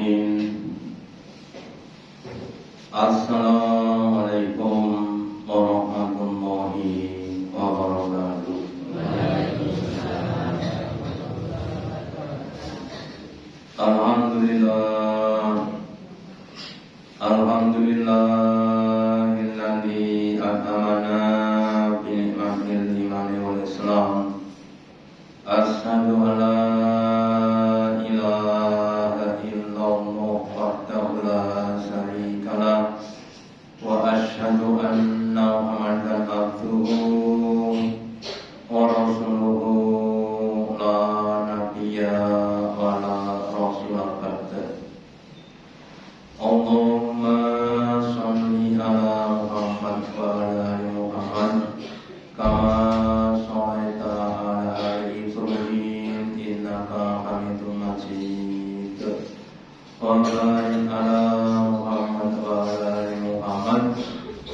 Bismillahirrahmanirrahim. Assalamualaikum warahmatullahi wabarakatuh. Alhamdulillahilladzi atamana bi ni'matil iman wal Islam. Asyhadu an la ilaha illallah wahdahu la syarika lah wa asyhadu anna Muhammadan abduhu wa rasuluhu la nabiyya wa la rasula ba'da. Allahumma sholli ala Muhammad wa ala ali Muhammad kama shallaita ala ali Ibrahim innaka Hamidum Majid. Wa barik ala Muhammad wa ala ali Muhammad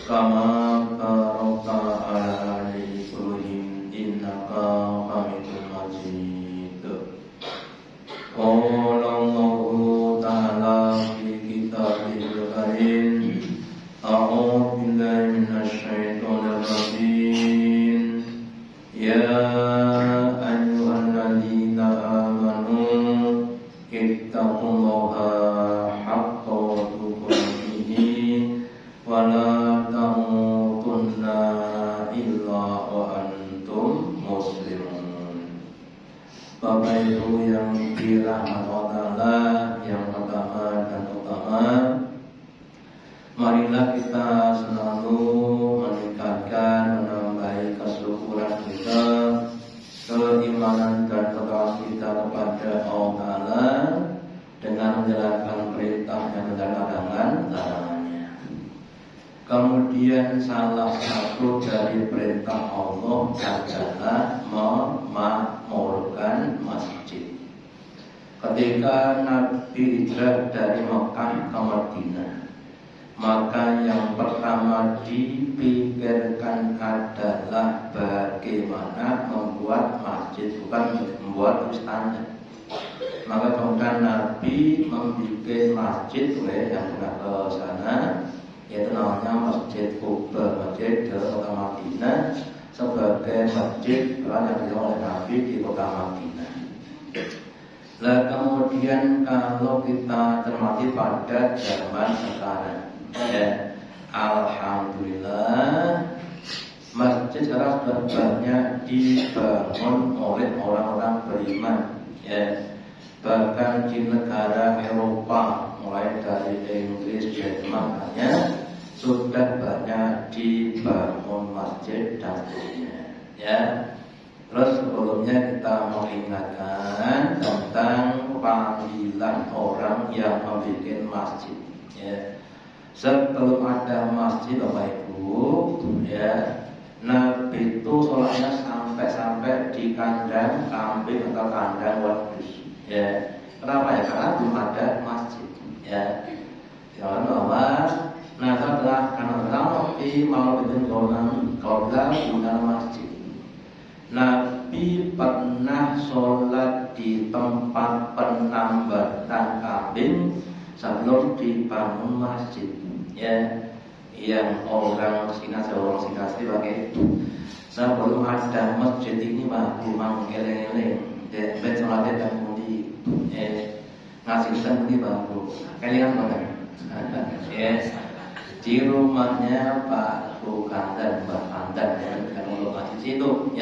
kama barakta ala ali Ibrahim innaka Hamidum Majid. Qala Allahu ta'ala fi kitabihil karim. A'udzu billahi minasy syaithanir rajim. Ya ayyuhalladzina amanu ittaqullaha haqqa tuqatih wa la tamutunna illa wa antum muslimun. Bapak Ibu yang dirahmati Allah, yang pertama dan utama, marilah kita selalu meningkatkan, menambahi kesyukuran kita, keimanan dan ketakwaan kita kepada Allah Ta'ala dengan menjalankan perintah dan menjalankan larangannya. Kemudian salah satu dari perintah Allah adalah memakmurkan masjid. Ketika Nabi hijrah dari Mekah ke Madinah, maka yang pertama dipikirkan adalah bagaimana membuat masjid, bukan membuat istana. Maka kemudian Nabi membuat masjid yang pernah ke sana, yaitu namanya Masjid Quba, masjid di kota Madinah, sebagai masjid yang dibangun oleh Nabi di kota Madinah. Nah, kemudian kalau kita cermati pada zaman sekarang, alhamdulillah masjid sekarang sudah banyak dibangun oleh orang-orang beriman, bahkan di negara Eropa mulai dari Inggris, Jerman sudah banyak dibangun masjid dan sebagainya. Terus sebelumnya kita mengingatkan tentang panggilan orang yang membuat masjid. Sebelum ada masjid, Bapak Ibu, Nabi itu sholatnya sampai di kandang kambing atau kandang wedus. Kenapa? Karena belum ada masjid. Nah, setelah karena Nabi mau bikin kalau guna masjid. Nabi pernah sholat di tempat penambatan kambing sebelum dibangun masjid. Yang orang Singapura pakai sebelum ada masjid ini memang eleng-eleng. Ben sholatnya dan mudi ngasih dan mudi baru. Kalian kan? Di rumahnya Pak Bukandan, Mbak Pandan kan untuk masjid itu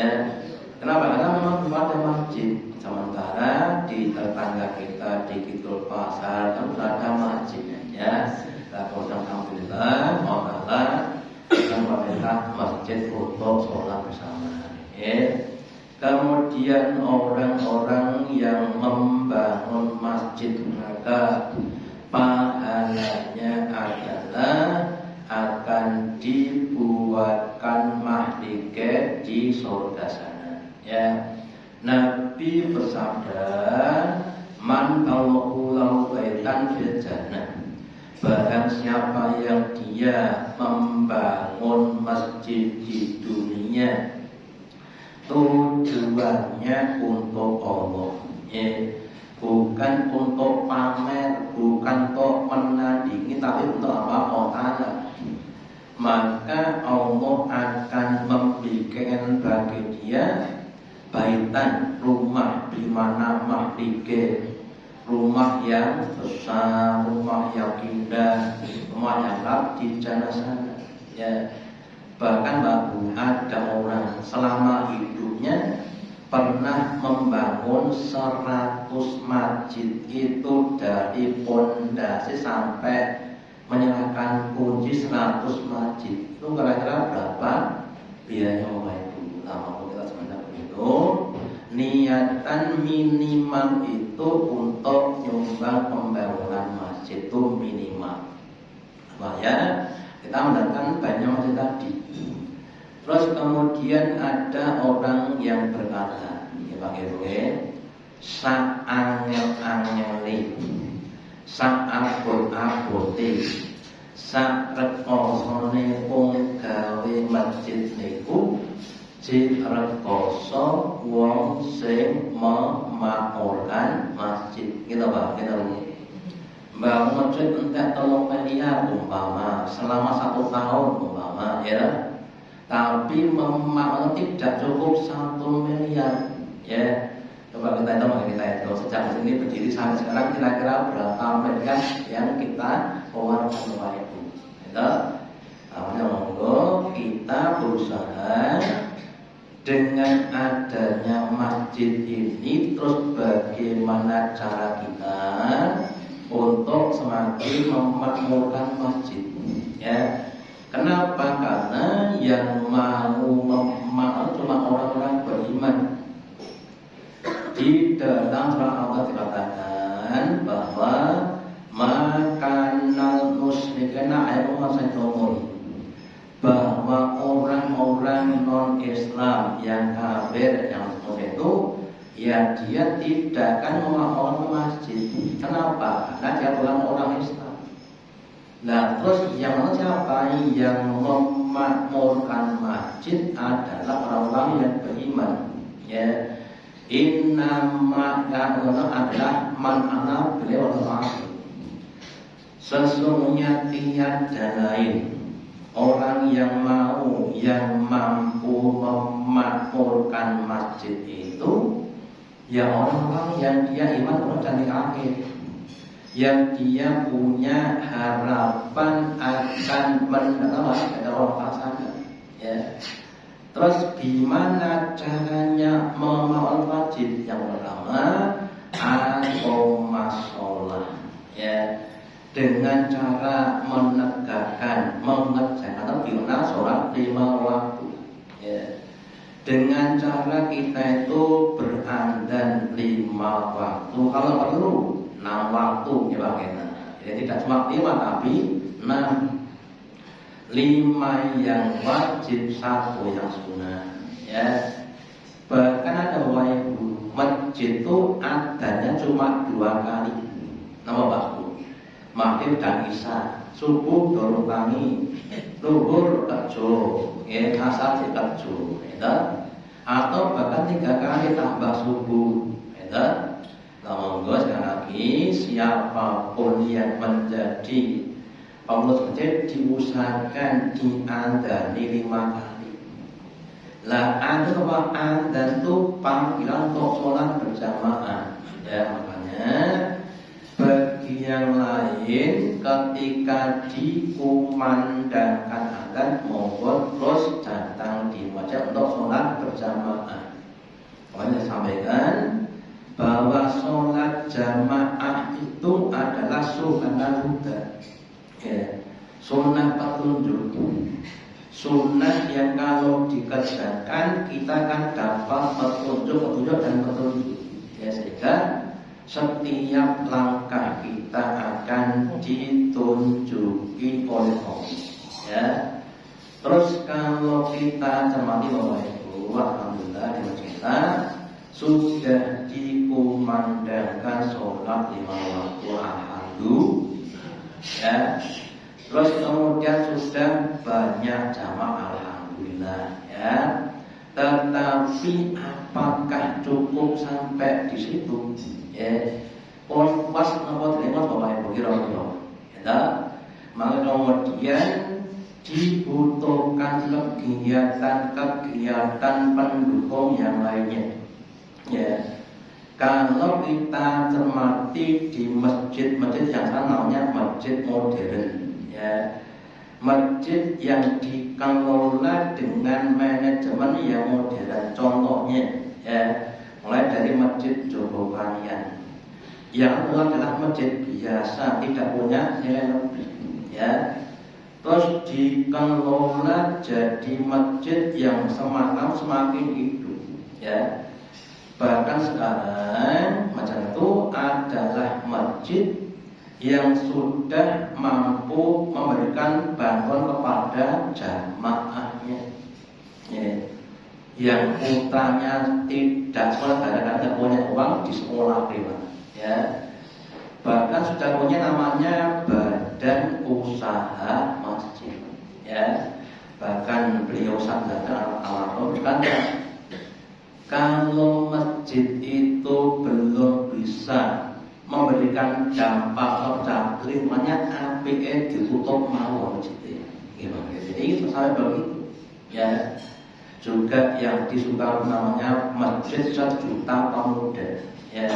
Kenapa? Karena memang belum ada masjid. Sementara di tetangga kita di Kidul Pasar kan sudah ada masjid. Alhamdulillah, Allah yang memerintah masjid untuk sholat bersama. Kemudian orang-orang yang membangun masjid, maka pahalanya adalah akan dibuatkan mahligai di surga sana. Nabi bersabda, man Allahu lahu baitan fil jannah. Barang siapa yang dia membangun masjid di dunia, tujuannya untuk Allah, bukan untuk pamer, bukan tapi untuk apa? Ta'ala. Maka Allah akan membikin bagi dia baitan, rumah, di mana mahlige, rumah yang besar, rumah yang indah, rumah yang lap di sana. Ya, bahkan ada orang selama hidupnya pernah membangun 100 masjid, itu dari pondasi sampai menyerahkan kunci 100 masjid. Itu kira-kira berapa biaya Bapak Ibu? Lama kita sebenarnya itu niatan minimal itu untuk nyumbang pembangunan masjid itu minimal. Supaya kita mendapatkan banyak masjid tadi. Terus kemudian ada orang yang berkata, ya Pak Ibu, sa'angel-angeli, sa'abot-abote, sa'rekosone wong gawe masjid niku rekoso wong sing memakmurkan masjid. Gitu Pak, gitu. Bangun masjid entek 3 miliar umpama selama 1 tahun umpama, ya. Tapi memang tidak cukup 1 miliar, ya. Coba kita hitung sejak sini berdiri sampai sekarang kira-kira berapa miliar yang kita keluarkan Bapak Ibu. Itu namanya monggo kita berusaha dengan adanya masjid ini, terus bagaimana cara kita untuk semakin memakmurkan masjid, ya. Kenapa? Karena yang mau cuma orang-orang beriman. Di dalam surah Allah dikatakan bahwa makanal musyrikina ayyamuhum, bahwa orang-orang non-Islam yang kafir yang seperti itu, ya dia tidak akan memakmurkan masjid. Kenapa? Karena dia bukan orang Islam. Nah, terus yang mana siapa yang memakmurkan masjid adalah orang-orang yang beriman, ya. Innama ya'lamu adalah man ana beliau al-asr. Sesungguhnya tiada lain orang yang mau, yang mampu memakmurkan masjid itu, ya orang-orang yang dia iman dan akhir, yang dia punya harapan akan mendapatkan orang sana, ya. Terus gimana caranya memakmurkan masjid? Yang pertama, al-sholah, ya, dengan cara mengerjakan sholat 5 waktu, ya. Dengan cara kita itu berandan 5 waktu, kalau perlu 6 waktu, ya Pak. Jadi tidak cuma 5 tapi 6. 5 yang wajib, 1 yang sunnah, ya. Bahkan ada masjid itu adanya cuma 2 kali. Nama Pak, maghrib dan isya, subuh dorong tangi, zuhur kerja, ya, asar kerja, ya. Atau bahkan 3 kali tambah subuh, ya. Nah, monggo sekali lagi, siapapun yang menjadi pengurus masjid diusahakan diandani 5 kali. Lah ada apa? Anda itu panggilan untuk sholat berjamaah, ya. Makanya bagi yang lain ketika dikumandangkan adzan, monggo terus datang di masjid untuk sholat berjamaah. Makanya sampaikan bahwa sholat jamaah itu adalah sunnah huda, ya, sunnah petunjuk, sunnah yang kalau dikerjakan kita akan dapat petunjuk dan petunjuk, ya. Sehingga setiap langkah kita akan ditunjuki oleh Allah, ya. Terus kalau kita cermati Bapak Ibu, alhamdulillah di masjid kita sudah dikumandangkan sholat 5 waktu, alhamdulillah, ya. Terus kemudian sudah banyak jamaah, alhamdulillah, ya. Tetapi apakah cukup sampai di situ, ya? Pas nopo terima Bapak Ibu kira-kira, ya. Maka kemudian dibutuhkan kegiatan-kegiatan pendukung yang lainnya. Ya, kalau kita cermati di masjid-masjid yang sana namanya masjid modern, ya, masjid yang dikelola dengan manajemen yang modern. Contohnya, ya, mulai dari masjid Jogokarian, yang adalah masjid biasa, tidak punya nilai lebih, ya. Terus dikelola jadi masjid yang semakin hidup, ya. Bahkan sekarang macam itu adalah masjid yang sudah mampu memberikan bantuan kepada jamaahnya, ya. Yang putranya tidak sekolah karena tidak punya uang di sekolah privat, ya. Bahkan sudah punya namanya badan usaha masjid, ya. Bahkan beliau sadar almarhum berkata, kalau masjid itu belum bisa memberikan dampak pada lingkungannya, APE ditutup mau masjid, jadi itu sampai begitu, ya. Juga yang di Sukarno namanya Masjid Sejuta Pemuda, ya.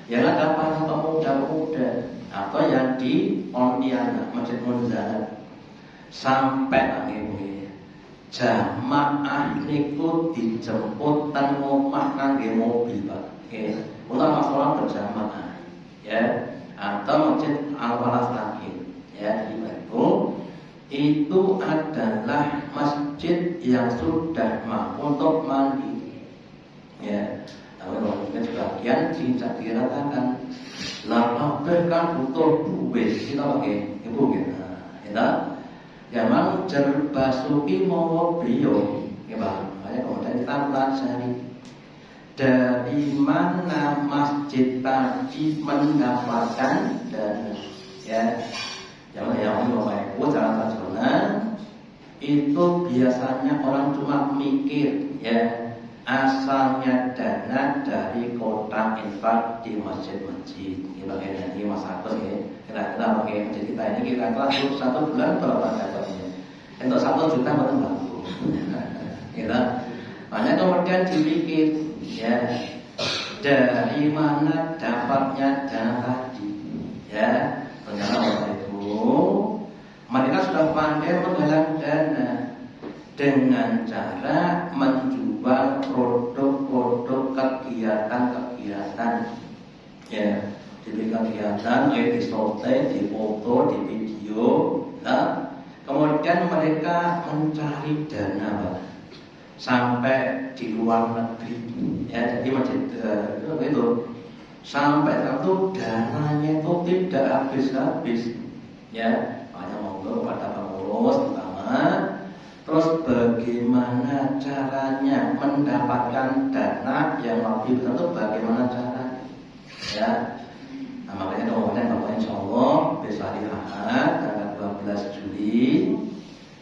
Yang ada para pemuda-pemuda, atau yang di Pontianak Masjid Munzalat, sampai ini jamaah niku dijemput ten omah ngangge mobil, Pak. Nggih, ulama sholat berjamaah, ya. Atau Masjid Al-Falah Taqi, ya, itu adalah masjid yang sudah mampu untuk mandi, ya. Kalau mungkin sebagian tidak dikatakan, lah kan butuh duit, kita pakai ibu kita, ya. Memang Jerbasuki mau beliau, ya Pak. Makanya kemudian kita pelajari dari mana masjid tadi mendapatkan dana, ya. Yang mau ibu jalan nasional itu biasanya orang cuma mikir, ya, asalnya dana dari kota infak di masjid-masjid. Kita bagian ini Mas Agus, ya. Kira-kira pakai masjid kita ini kira-kira 1 bulan berapa dapatnya? Untuk 1 juta betul bantu. Kita banyak kemudian dipikir, ya, dari mana dapatnya dana tadi, ya. Ternyata waktu itu mereka sudah pandai menggalang dana dengan cara menjual produk-produk kegiatan-kegiatan, ya. Jadi kegiatan di shooting, di foto, di video, nah, kemudian mereka mencari dana, Pak, sampai di luar negeri, ya. Jadi masjid itu sampai satu dananya itu tidak habis-habis, ya. Hanya monggo pada pengurus pertama. Terus bagaimana caranya mendapatkan dana yang lebih besar itu bagaimana caranya, ya. Nah, makanya kemudian Bapak insya Allah besok hari Ahad tanggal 12 Juli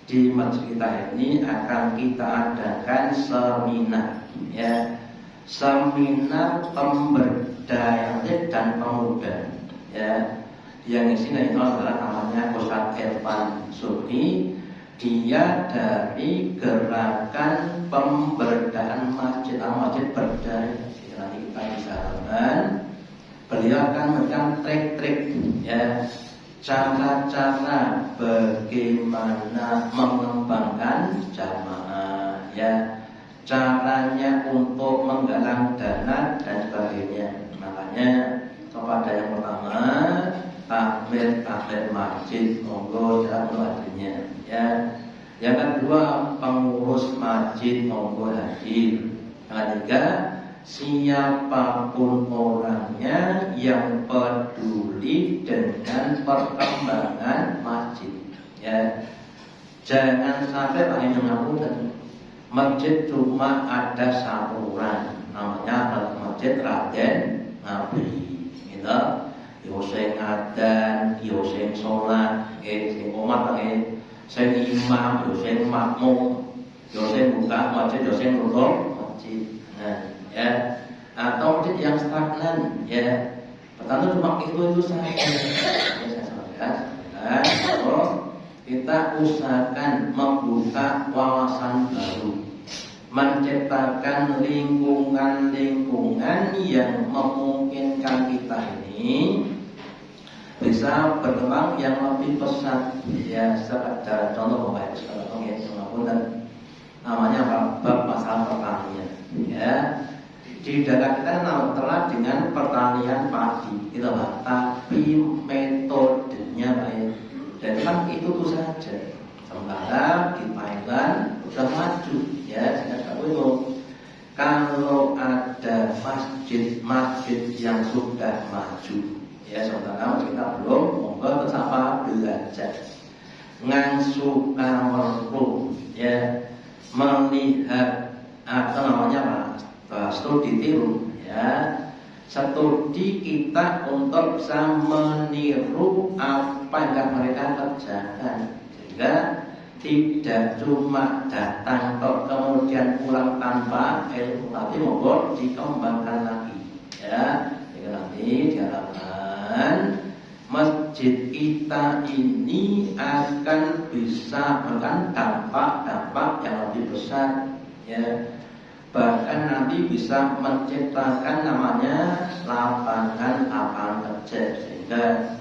di masjid kita ini akan kita adakan seminar, ya. Seminar pemberdayaan dan pemuda, ya. Yang isinya itu adalah namanya Ustaz Irfan Subhi. Dia dari gerakan pemberdayaan masjid, masjid berdaya. Nanti kita bicarakan. Beliau akan memberikan trik-trik, ya, cara-cara bagaimana mengembangkan jamaah, ya, caranya untuk menggalang dana dan sebagainya. Makanya kepada yang pertama takmir masjid, monggo jalan hadirnya, ya. Yang kedua pengurus masjid, monggo hadir. Yang ketiga siapapun orangnya yang peduli dengan perkembangan masjid, ya. Jangan sampai Pak yang mengaku masjid cuma ada 1 orang, namanya Masjid Raden Ngabri, gitu. Yo sing ngadan, yo sing sholat, sing umat, sing imam, yo sing makmum, yo sing buka masjid, yo sing nutup masjid. Nah, ya, atau masjid yang stagnan, ya. Pertama cuma itu saja. Ya, saya kita usahakan membuka wawasan baru, menciptakan lingkungan-lingkungan yang memungkinkan kita ini bisa berkembang yang lebih pesat. Ya, sekedar contoh Bapak Ibu sekalian, dan namanya bab masalah pertanian. Ya, di daerah kita terkenal dengan pertanian padi, gitu Pak. Tapi metodenya baik, dan kan itu tuh saja. Sementara di Thailand sudah maju, ya. Sehingga itu kalau ada masjid yang sudah maju, ya, sementara kita belum, monggo tetap belajar ngangsu kamerlu, ya, melihat apa namanya Pak, studi tiru, ya, studi kita untuk bisa meniru apa yang mereka kerjakan, sehingga tidak cuma datang kok kemudian pulang tanpa ilmu, tapi monggo dikembangkan lagi, ya. Jadi nanti diharapkan masjid kita ini akan bisa memberikan dampak yang lebih besar, ya. Bahkan nanti bisa menciptakan namanya lapangan kerja, sehingga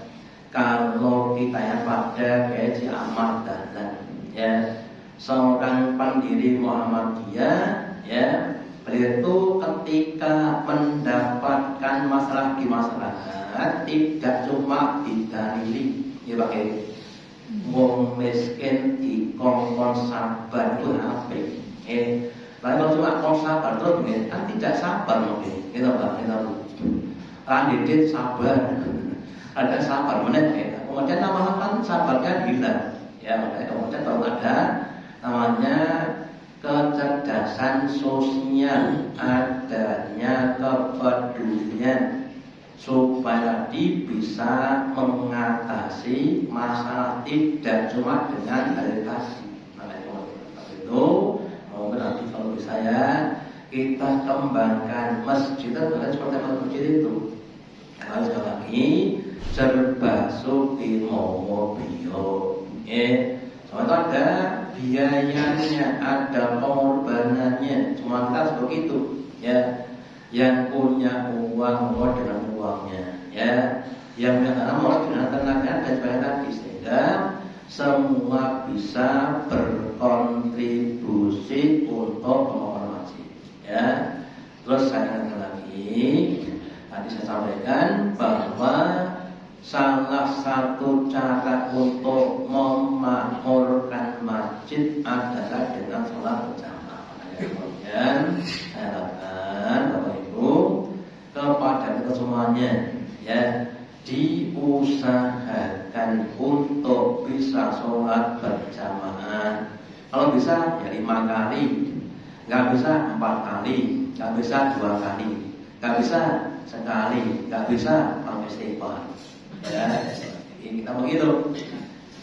kalau kita yang pada Kiai Ahmad Dahlan, ya, seorang pendiri Muhammadiyah, ya, beliau itu ketika mendapatkan masalah di masyarakat tidak cuma didalili, ya pakai wong miskin dikongkon sabar itu apa? Lalu kalau cuma kong sabar terus kan tidak sabar mungkin, kita didit sabar, ada sabar menit, ya. Kemudian lama-lama kan sabarnya hilang, ya. Kemudian kalau ada namanya kecerdasan sosial, adanya kepedulian supaya bisa mengatasi masalah tidak cuma dengan edukasi. Itu mungkin nanti kalau bisa, ya, kita kembangkan masjid bukan seperti masjid itu. Kalau sekali lagi serba sukimo bio, soalnya ada biayanya, ada pengorbanannya. Cuma kita begitu, ya. Yang punya uang mau dengan uangnya, ya. Yang punya tanah mau dengan tenaga dan sebagainya tadi, sehingga semua bisa berkontribusi untuk pembangunan masjid, ya. Terus saya ingatkan lagi, tadi saya sampaikan bahwa salah satu cara untuk memakmurkan masjid adalah dengan sholat berjamaah. Kemudian saya harapkan Bapak Ibu kepada kita semuanya, ya, diusahakan untuk bisa sholat berjamaah. Kalau bisa ya 5 kali, nggak bisa 4 kali, nggak bisa 2 kali, nggak bisa sekali, nggak bisa sampai istighfar. Ya, kita begitu.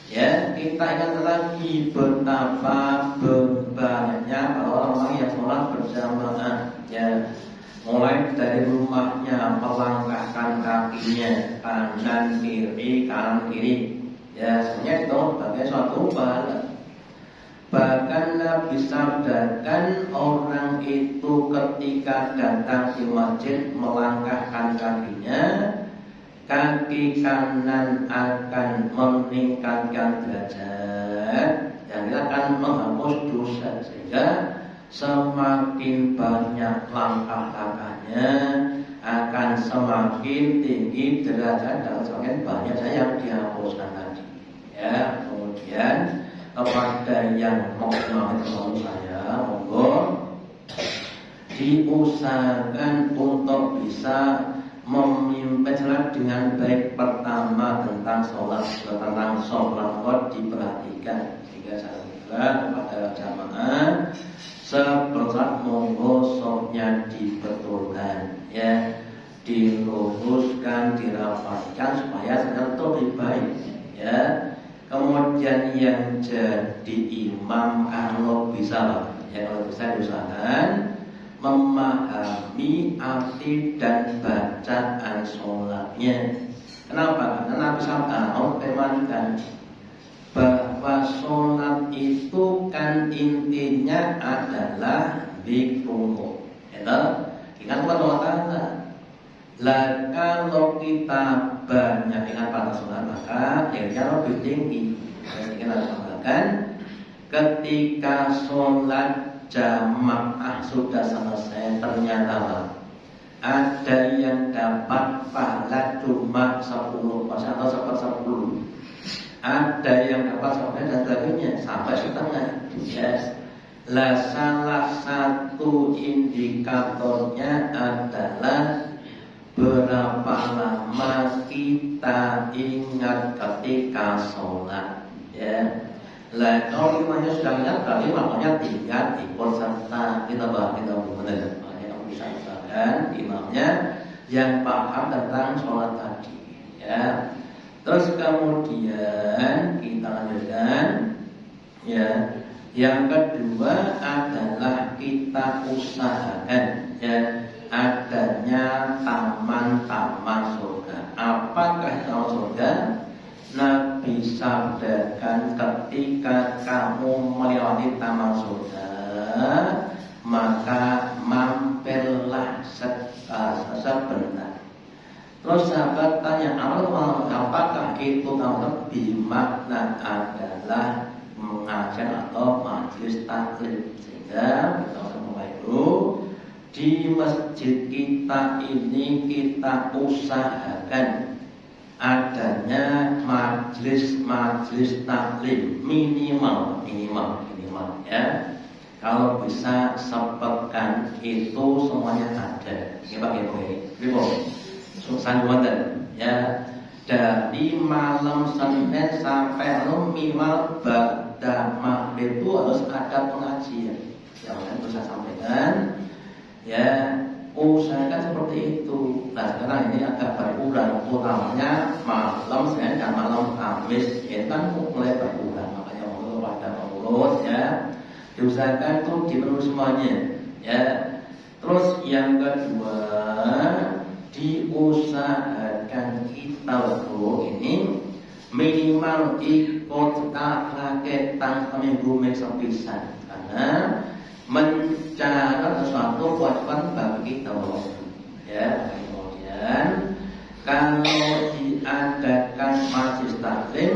Ya, kita ingat lagi betapa banyaknya orang-orang yang sholat berjamaah, ya. Mulai dari rumahnya melangkahkan kakinya kanan kiri, ya, sebenarnya itu sebagai suatu pahala. Bahkan Nabi sabdakan orang itu ketika datang di masjid melangkahkan kakinya, kaki kanan akan meningkatkan derajat yang akan menghapus dosa, sehingga semakin banyak langkah-langkahnya akan semakin tinggi derajat dan semakin banyak yang dihapuskan tadi, ya. Kemudian kepada yang mau mengenal saya, monggo diusahakan untuk bisa memimpin sholat dengan baik. Pertama tentang sholat diperhatikan, sehingga saya juga kepada jamaah seberat monggo sopnya dibetulkan, ya, diluruskan, dirapatkan supaya sedang lebih baik, ya. Kemudian yang jadi imam kalau bisa, ya, kalau bisa diusahakan memahami arti dan bacaan sholatnya. Kenapa? Karena Nabi sabda, tema menekankan bahwa sholat itu kan intinya adalah zikrullah. Ingat kepada Allah Ta'ala. Lah kalau kita banyak ingat pada sholat, maka akhirnya lebih tinggi. Kita katakan ketika sholat jamaah sudah selesai, ternyata ada yang dapat pahala cuma 10% atau 10%. Ada yang dapat sampai dan sebagainya sampai setengah. Yes. Lah salah satu indikatornya adalah berapa lama kita ingat ketika sholat. Ya. Lah kalau imamnya sudah ingat, berarti makanya tinggal ikut serta kita benar. Makanya bisa misalkan imamnya yang paham tentang sholat tadi. Ya. Terus kemudian kita lanjutkan. Ya. Yang kedua adalah kita usahakan ya adanya taman-taman surga. Apakah taman surga? Nabi sabdakan ketika kamu melewati taman surga, maka mampirlah sebentar. Terus sahabat tanya, apakah itu taman bermakna adalah mengajar atau majelis taklim? Sehingga kita semua itu di masjid kita ini kita usahakan adanya majelis taklim minimal ya. Kalau bisa sepekan itu semuanya ada. Ini Pak Susan wonten ya. Dari malam Senin sampai minimal pada maghrib itu harus ada pengajian. Yang bisa sampaikan ya, usahakan seperti itu. Nah sekarang ini agak berkurang, utamanya malam Senin dan malam Kamis itu kan mulai berkurang. Makanya mau pada pengurus ya, diusahakan itu dipenuhi semuanya ya. Terus yang kedua, diusahakan kita ini minimal ikut raketan seminggu sepisan, karena mencari sesuatu kewajiban bagi kita ya. Kemudian kalau diadakan majelis taklim,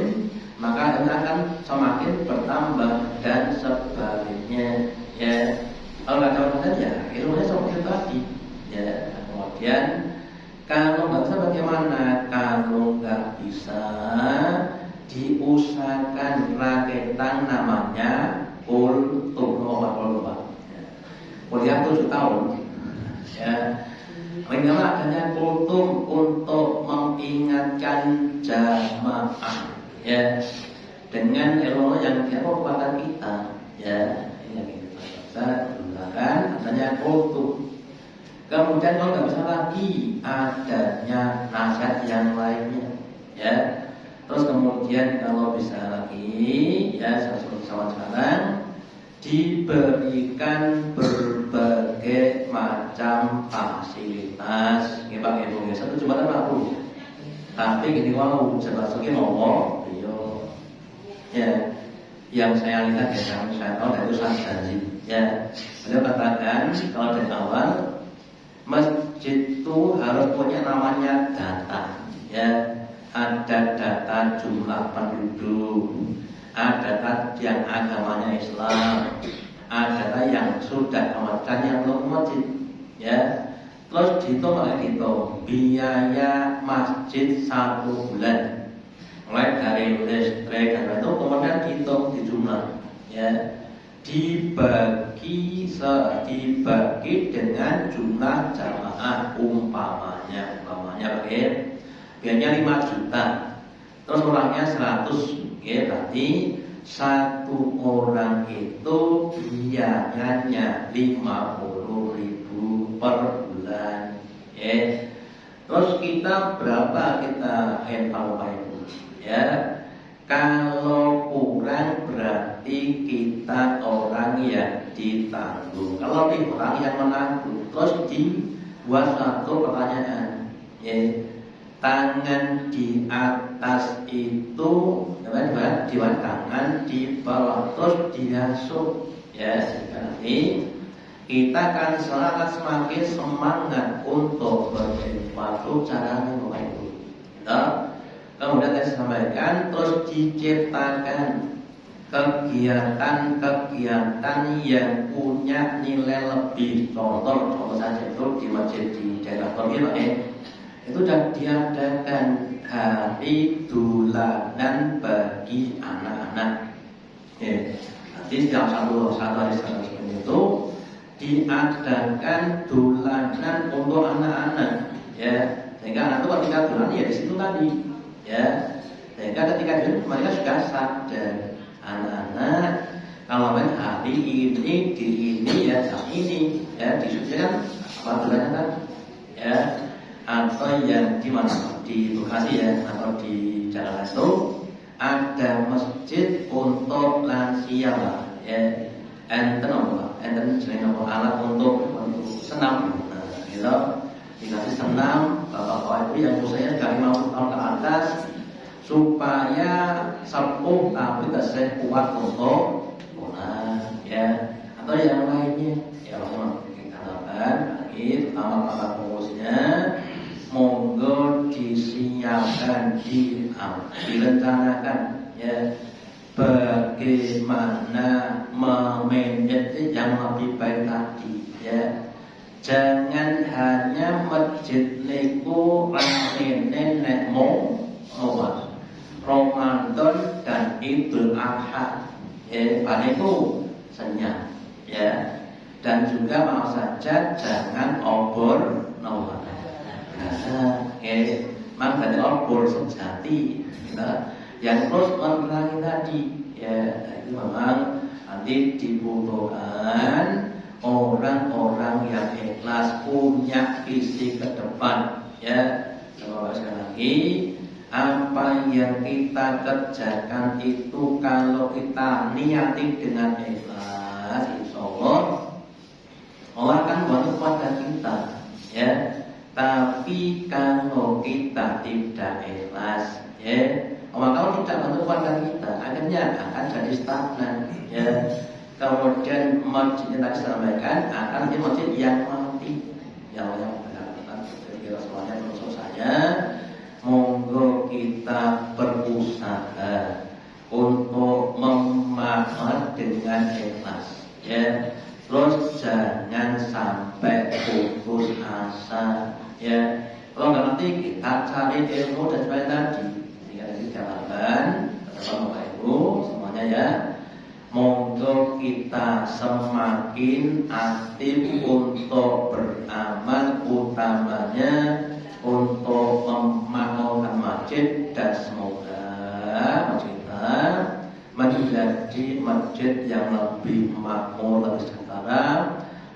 maka akan semakin bertambah dan sebaliknya ya. Kalau nggak tahu saja ilmunya seperti tadi ya. Kemudian kalau nggak bisa bagaimana? Kalau nggak bisa, diusahakan raketan namanya kultum. Kuliah 7 tahun ya. Minimal adanya kultum untuk mengingatkan jamaah ya, dengan ilmu yang dia kepada kita ya. Ini yang kita gunakan adanya kultum. Kemudian kalau nggak bisa lagi adanya nasihat yang lainnya ya. Terus kemudian kalau bisa lagi ya, seperti sama sekarang diberikan berbagai macam fasilitas. Ini Pak Ibu, satu jumatan aku. Tapi gini wow, jelas lagi ngomong beliau ya. Yang saya lihat ya, yang saya tahu dari Ustaz Janji ya. Beliau katakan kalau dari awal masjid itu harus punya namanya data ya. Ada data jumlah penduduk, ada data yang agamanya Islam, ada data yang sudah kemudian yang belum masjid ya. Terus dihitung biaya masjid 1 bulan, mulai dari listrik dan itu kemudian dihitung di jumlah ya. Dibagi dengan jumlah jamaah umpamanya biayanya 5 juta, terus orangnya 100 ya, berarti satu orang itu biayanya 50.000 per bulan ya. Terus kita berapa kita tahu Pak Ibu ya. Kalau kurang berarti kita orang yang ditanggung. Kalau lebih orang yang menanggung. Terus dibuat satu pertanyaan ya. tangan di atas itu dua tangan di bawah terus diasuh ya. Sekali kita kan akan semakin semangat untuk bersesuatu caranya Bapak Ibu. Kemudian saya sampaikan terus diciptakan kegiatan-kegiatan yang punya nilai lebih. Contoh saja itu di masjid di daerah Toril itu sudah diadakan hari dolanan bagi anak-anak. Nanti setiap satu hari seperti itu diadakan dolanan untuk anak-anak, ya. Sehingga anak itu ketika dolanan ya di situ tadi, ya. Sehingga ketika dolanan mereka sudah sadar anak-anak kalau main hari ini di ini ya jam ini ya disusulkan apa dolanan kan, ya. Atau yang di mana di Bekasi ya atau di Jalan itu ada masjid untuk lansia ya. Enten jenenge alat untuk senam, gitu. Dikasih senam bapak-bapak itu yang usianya dari 50 tahun ke atas supaya sepuh tapi tetap kuat untuk ya. Atau yang lainnya ya memang kita harapkan lagi terutama para pengurusnya monggo disiapkan direncanakan ya. Bagaimana memanage yang lebih baik tadi ya. Jangan hanya masjid niku ramene nek mau Ramadan dan Idul Adha ya, pada itu senyap ya. Dan juga mau saja jangan obor memang dari obor sejati yang terus menerangi tadi ya. Itu memang nanti dibutuhkan orang-orang yang ikhlas punya visi ke depan ya. Sekali lagi apa yang kita kerjakan itu kalau kita niati dengan ikhlas, insyaallah Allah akan bantu pada kita ya. Tapi kalau kita tidak ikhlas ya, kalau tidak bantu keluarga kita, akhirnya akan jadi stagnan ya. Kemudian masjid yang tadi sampaikan akan menjadi masjid yang mati. Ya Allah yang kira semuanya terus saja. Monggo kita berusaha untuk memahat dengan ikhlas ya. Terus jangan sampai putus asa ya. Kalau nggak nanti kita cari ilmu dan sebagainya tadi. Jawaban Bapak Ibu semuanya ya. Monggo kita semakin aktif untuk beramal, utamanya untuk memakmurkan masjid, dan semoga masjid kita menjadi masjid yang lebih makmur, lebih sejahtera,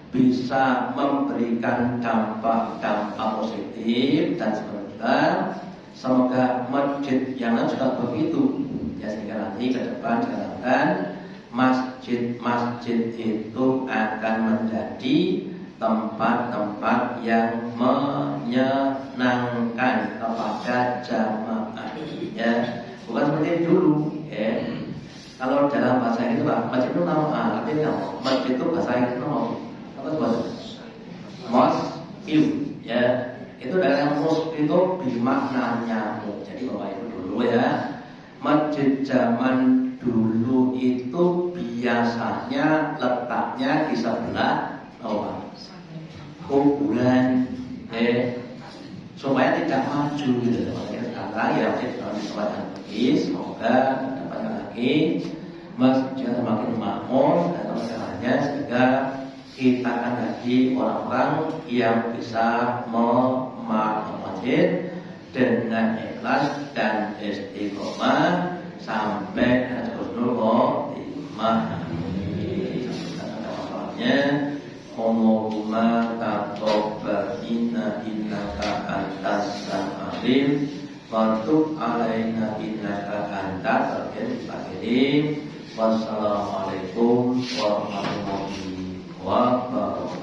bisa memberikan dampak-dampak positif dan semoga masjid yang lain juga begitu ya. Sehingga nanti ke depan diharapkan masjid-masjid itu akan menjadi tempat-tempat yang menyenangkan kepada jamaah ya. Bukan seperti dulu ya. Kalau dalam bahasa itu Pak, masjid itu nama artinya masjid itu bahasa itu nama apa bahasa mosque ya. Itu dari mus itu bermakna nyamuk. Jadi Bapak Ibu dulu ya, masjid zaman dulu itu biasanya letaknya di sebelah kuburan supaya tidak maju gitu. Makanya sekarang ya masjid di semoga dapat lagi masjid semakin makmur dan masalahnya sehingga kita akan jadi orang-orang yang bisa memakai masjid dengan ikhlas dan istiqomah sampai husnul khotimah. Allahumma taqabbal minna innaka antas samiul wa tub alaina innaka antas tawwabur rahim. Wassalamualaikum warahmatullahi wabarakatuh.